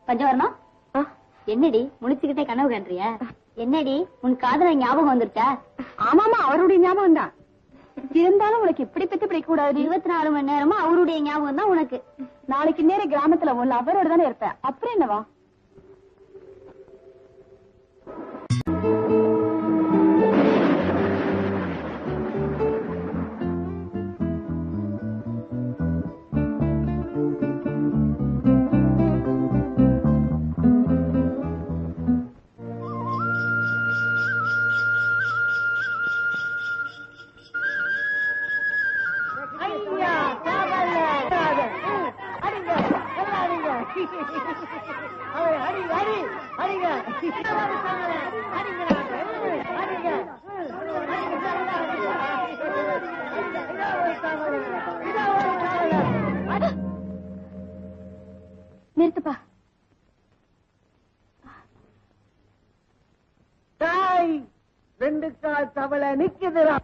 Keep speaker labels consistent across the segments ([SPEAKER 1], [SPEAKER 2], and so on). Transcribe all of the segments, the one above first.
[SPEAKER 1] பஞ்சவரணம், என்னடி முழிச்சுக்கிட்டே கனவு காண்றிய? என்னடி உன் காதல ஞாபகம் வந்துருச்சா?
[SPEAKER 2] ஆமாமா, அவருடைய ஞாபகம் தான். இருந்தாலும் உனக்கு இப்படி பத்தி பிடிக்க கூடாது.
[SPEAKER 1] 24 மணி நேரமா அவருடைய ஞாபகம் தான் உனக்கு.
[SPEAKER 2] நாளைக்கு நேரம் கிராமத்துல உள்ள அவரோட தானே இருப்ப, அப்புறம் என்னவா?
[SPEAKER 1] நிறுத்துப்பா.
[SPEAKER 3] தாய் 2 கால் தவளை நிக்குதுரா.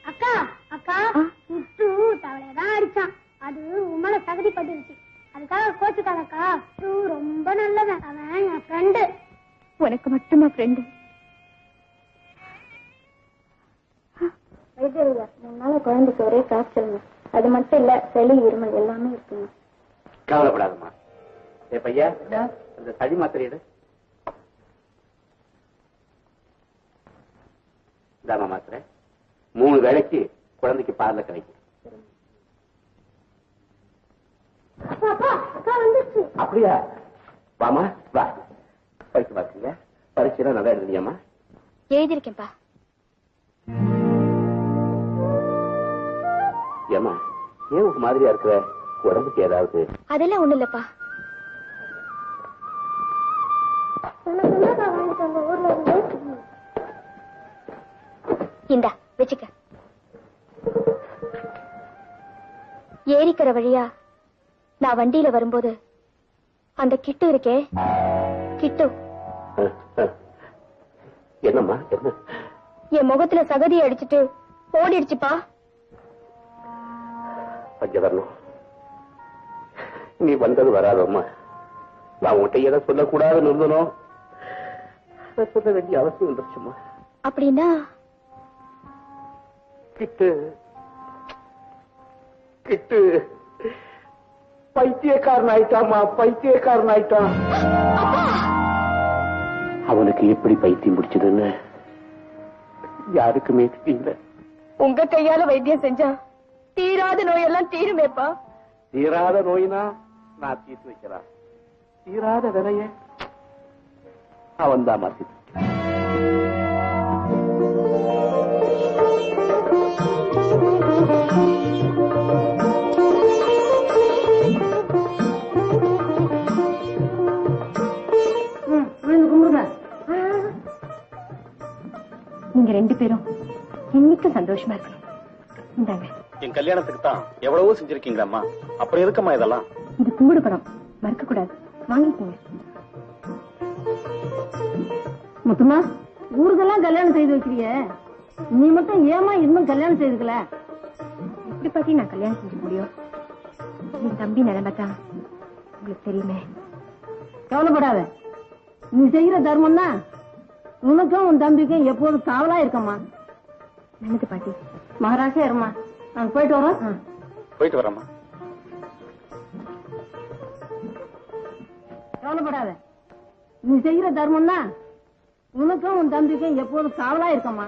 [SPEAKER 1] அக்கா அக்கா, சுட்டு தவளையதான் அடிச்சான். அது உம்மள தகுதி பட்டுருச்சு. அதுக்காக கோச்சுக்காதக்கா. ரொம்ப நல்லவன். அவன் என் ஃப்ரெண்டு.
[SPEAKER 2] உனக்கு மட்டுமா ஃப்ரெண்டு?
[SPEAKER 1] வைத்தியர், 3 நாள் குழந்தைக்கு ஒரே காய்ச்சல். அது மட்டும் இல்ல, சளி இருமல் எல்லாமே இருக்குங்க.
[SPEAKER 4] கவலைப்படாதம்மா. ஏ பையா, இந்த சளி மாத்திரை தாமா மாத்திரை 3 வேளைக்கு குழந்தைக்கு பால்ல கிடைக்கும். அப்படியா? வாமா வா. பரிசு பாக்குங்க. பரிசு நல்லா எழுதுனியாமா?
[SPEAKER 1] எழுதிருக்கேன்ப்பா.
[SPEAKER 4] ஏமா ஏன் ஒரு மாதிரியா இருக்கிற? உடம்புக்கு ஏதாவது?
[SPEAKER 1] அதெல்லாம் ஒண்ணு இல்லப்பா. இந்தா வச்சுக்க. ஏரிக்கரை வழியா நான் வண்டியில வரும்போது அந்த கிட்டு இருக்கே, கிட்டு
[SPEAKER 4] என்னம்மா? என்ன?
[SPEAKER 1] என் முகத்துல சகதியை அடிச்சுட்டு ஓடிடுச்சுப்பா.
[SPEAKER 4] பஞ்சவரணம், நீ வந்தது வராதம்மா. நான் உன்கிட்ட எதை சொல்லக்கூடாதுன்னு இருந்தனும் சொல்ல வேண்டிய அவசியம் வந்துருச்சுமா.
[SPEAKER 1] அப்படின்னா
[SPEAKER 4] கிட்டு கிட்டு பைத்தியக்காரன் ஆயிட்டாமா, பைத்தியக்காரன் ஆயிட்டான். அவனுக்கு எப்படி பைத்தியம் பிடிச்சதுன்னு யாருக்குமே தெரியல.
[SPEAKER 2] உங்க கையால வைத்தியம் செஞ்சா தீராத நோயெல்லாம் தீருமேப்பா.
[SPEAKER 4] தீராத நோயினா நான் தீர்த்து வைக்கிறான். தீராத விலைய அவன் தான் மாத்தி.
[SPEAKER 2] நீங்க 2 பேரும் இன்னைக்கு சந்தோஷமா இருக்கணும். இந்தாங்க.
[SPEAKER 5] என் கல்யாணத்துக்கு தான் எவ்வளவோ செஞ்சிருக்கீங்க அம்மா, அப்புறம் எதுக்கம்மா இதெல்லாம்?
[SPEAKER 2] இது கும்பிடு படம், மறக்க கூடாது. வாங்கிக்கோங்க. முத்துமா, ஊருக்கெல்லாம் கல்யாணம் செய்து வைக்கிறிய, நீ மட்டும் ஏமா இன்னும் கல்யாணம் செய்துக்கல? எப்படி பாத்தி நான் கல்யாணம் செஞ்சு முடியும்? என் தம்பி நிலைமைதான் உங்களுக்கு தெரியுமே. கவலைப்படாத, நீ செய்யற தர்மம் தான் உனக்கும் உன் தம்பிக்கும் எப்போதும் காவலா இருக்கம்மா. நல்லது பாட்டி. மகாராஜா இருமா, நாங்க போயிட்டு வரோம்.
[SPEAKER 5] போயிட்டு வரேம்மா.
[SPEAKER 2] கவலைப்படாத, நீ செய்யற தர்மம் தான் உனக்கும் உன் தம்பிக்கும் எப்போதும் காவலா இருக்கம்மா.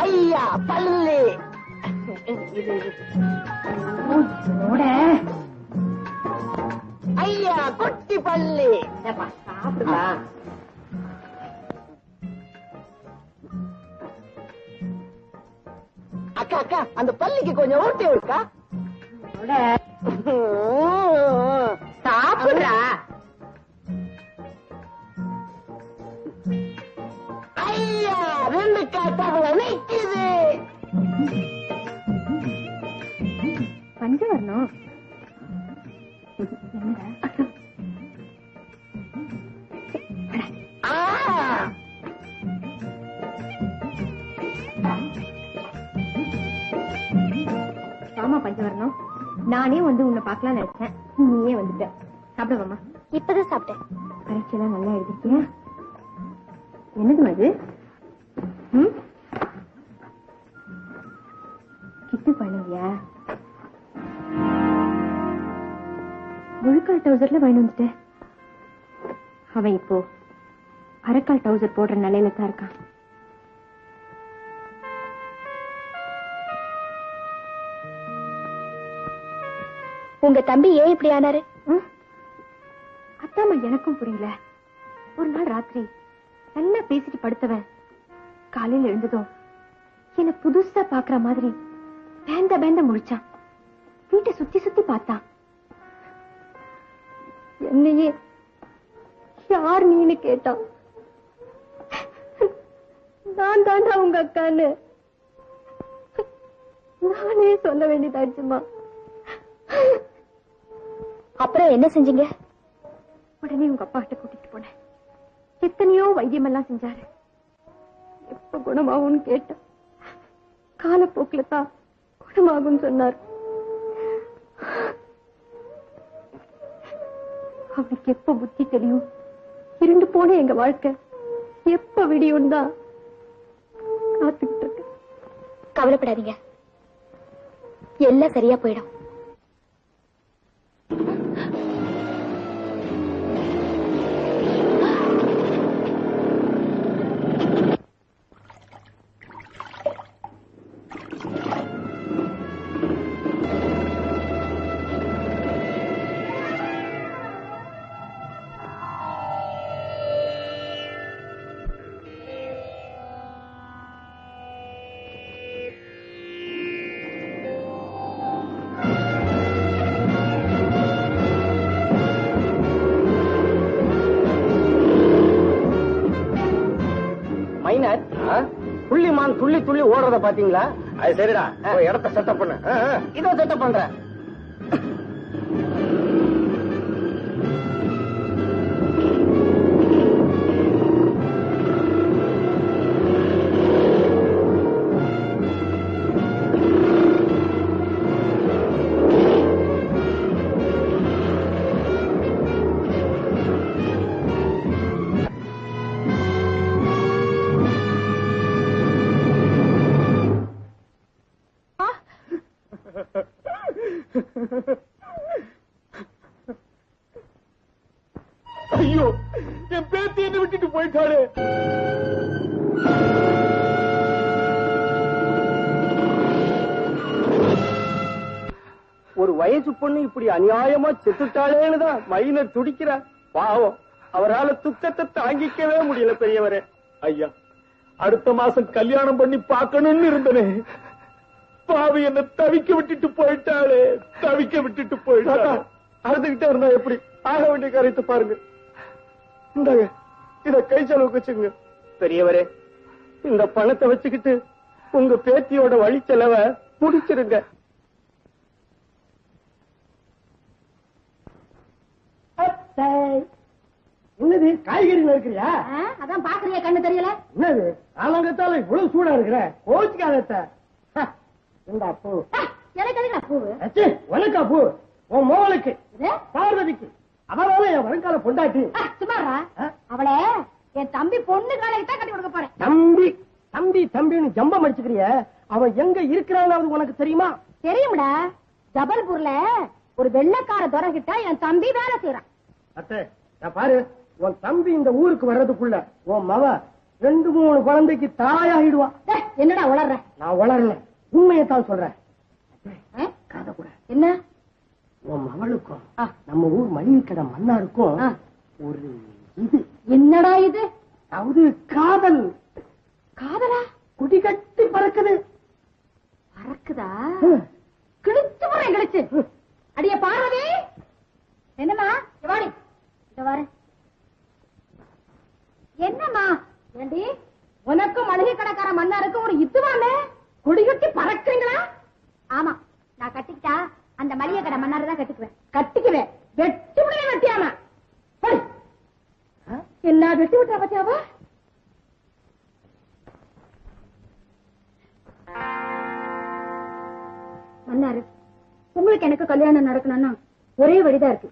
[SPEAKER 3] ஐயா பல்லு. ஐயா குட்டி பல்லு.
[SPEAKER 2] சாப்பிடுவா.
[SPEAKER 3] அக்கா அக்கா அந்த பல்லிக்கு கொஞ்சம் ஊட்டி இருக்கா?
[SPEAKER 2] சாப்பிடுறா.
[SPEAKER 3] ஐயா 2 காத்தாவல நிக்குது.
[SPEAKER 2] பஞ்சு வரணும். ஆமா பஞ்சவரணம், நானே வந்து உன்னை பாக்கலாம் நினைச்சேன், நீயே வந்துட்ட. சாப்பிடுவாமா?
[SPEAKER 1] இப்பதான் சாப்பிட்டேன்.
[SPEAKER 2] பரீட்சை எல்லாம் நல்லா எழுதிருக்கியா? என்னது அது? கிட்டு குழந்தையா? முழுக்கால் டவுசர்ல வாங்கி வந்துட்டேன். அவன் இப்போ அரைக்கால் டவுசர் போடுற நிலையில தான் இருக்கான்.
[SPEAKER 1] உங்க தம்பி ஏன் இப்படி ஆனாரு?
[SPEAKER 2] அத்தாமா எனக்கும் புரியல. ஒரு நாள் ராத்திரி நல்லா பேசிட்டு படுத்தவன் காலையில எழுந்ததும் என்ன புதுசா பாக்குற மாதிரி பேந்த பேந்த முழிச்சான். வீட்டை சுத்தி சுத்தி பார்த்தான். என்னையே யார் நீன்னு கேட்டான். நான் தாண்டா உங்க அக்கான்னு நானே சொல்ல வேண்டியதாச்சுமா.
[SPEAKER 1] அப்புறம் என்ன செஞ்சீங்க?
[SPEAKER 2] உடனே உங்க அப்பா கிட்ட கூட்டிட்டு போனேன். எத்தனையோ வைத்தியம் எல்லாம் செஞ்சாரு. எப்ப குணமாகும்னு கேட்டேன். காலப்போக்கில தான் குணமாகும் சொன்னார். அவனுக்கு எப்ப புத்தி தெரியும்? இருண்டு போன எங்க வாழ்க்கை எப்ப விடியும் தான் காத்துக்கிட்டு இருக்கு.
[SPEAKER 1] கவலைப்படாதீங்க, எல்லாம் சரியா போயிடும்.
[SPEAKER 3] புள்ளிமான் துள்ளி துள்ளி ஓடுறத பாத்தீங்களா?
[SPEAKER 4] அது சரிடா, இடத்த செட்டப் பண்ண.
[SPEAKER 3] இதோ செட்டப் பண்றேன்.
[SPEAKER 4] ஐயோ, என் பேத்தி என்ன விட்டுட்டு போயிட்டாரு.
[SPEAKER 3] ஒரு வயசு பொண்ணு இப்படி அநியாயமா செத்துட்டாளேன்னு தான் மைனர் துடிக்கிறா.
[SPEAKER 4] பாவம், அவரால துக்கத்தை தாங்கிக்கவே முடியல பெரியவரே. ஐயா, அடுத்த மாசம் கல்யாணம் பண்ணி பார்க்கணும்னு இருந்தனே. பாவி என்ன தவிக்க விட்டுட்டு போயிட்டாளே, தவிக்க விட்டுட்டு போயிட்டா.
[SPEAKER 3] அழுதுகிட்டே இருந்தா எப்படி? ஆக வேண்டிய காரியத்தை பாருங்க. இந்தாங்க, இத கை செலவுக்கு வச்சுங்க. பெரியவரே, இந்த பணத்தை வச்சுக்கிட்டு உங்க பேத்தியோட வழி செலவை முடிச்சிருங்க. என்னது காய்கறி இருக்கிறியா?
[SPEAKER 2] அதான் பாக்குறியா, கண்ணு தெரியல?
[SPEAKER 3] என்னது ஆலங்கத்தால இவ்வளவு சூடா இருக்கிற? கோச்சுக்காத. இந்த பூ
[SPEAKER 2] எனக்கு எதுக்கு பூவு?
[SPEAKER 3] உனக்கா பூ? உன் மோளுக்கு, பார்வதிக்கு. அவளால என் வருங்கால பொண்டாட்டி.
[SPEAKER 2] சுமாரா, அவளே என் தம்பி பொண்ணு காலைக்கு தான் கட்டி கொடுக்க போறேன்.
[SPEAKER 3] தம்பி தம்பி தம்பின்னு ஜம்பம் அடிச்சுக்கிறிய. அவன் எங்க இருக்கிறான்னு உனக்கு தெரியுமா?
[SPEAKER 2] தெரியும்டா, ஜபல்பூர்ல ஒரு வெள்ளக்கார துறை கிட்ட என் தம்பி வேலை செய்யறான்.
[SPEAKER 3] அத்தை, நான் பாரு, உன் தம்பி இந்த ஊருக்கு வர்றதுக்குள்ள உன் மவ 2-3 குழந்தைக்கு தாயாகிடுவா.
[SPEAKER 2] என்னடா உளர்ற?
[SPEAKER 3] நான் வளரல, உண்மையத்தான் சொல்றேன். கதை கூட
[SPEAKER 2] என்ன?
[SPEAKER 3] உன் மகளுக்கும் நம்ம ஊர் மளிகை கடை மன்னாருக்கும் ஒரு இது.
[SPEAKER 2] என்னடா இது?
[SPEAKER 3] அதாவது காதல்.
[SPEAKER 2] காதலா?
[SPEAKER 3] குடி கட்டி பறக்குது.
[SPEAKER 2] பறக்குதா? கிழிச்சு போறேன், கிழிச்சு. அடிய பார்வதி, என்னம்மா? வாடி, இத வாரு. என்னம்மா? ஏண்டி, உனக்கும் மளிகை கடைக்கார மன்னாருக்கும் ஒரு இதுவானே கொடிகட்டி பறக்குறீங்களா? ஆமா, நான் கட்டிக்கிட்டா அந்த மளிகை கடை மன்னாரு தான் கட்டிக்குவேன். கட்டிக்குவேன்? வெட்டி விடுவேன். வெட்டியாமா என்ன வெட்டி விட்டா பத்தியாவா? மன்னாரு, உங்களுக்கு எனக்கு கல்யாணம் நடக்கணும்னா ஒரே வழிதான் இருக்கு.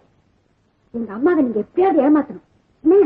[SPEAKER 2] எங்க அம்மாவை நீங்க எப்படியாவது ஏமாத்தணும். என்ன?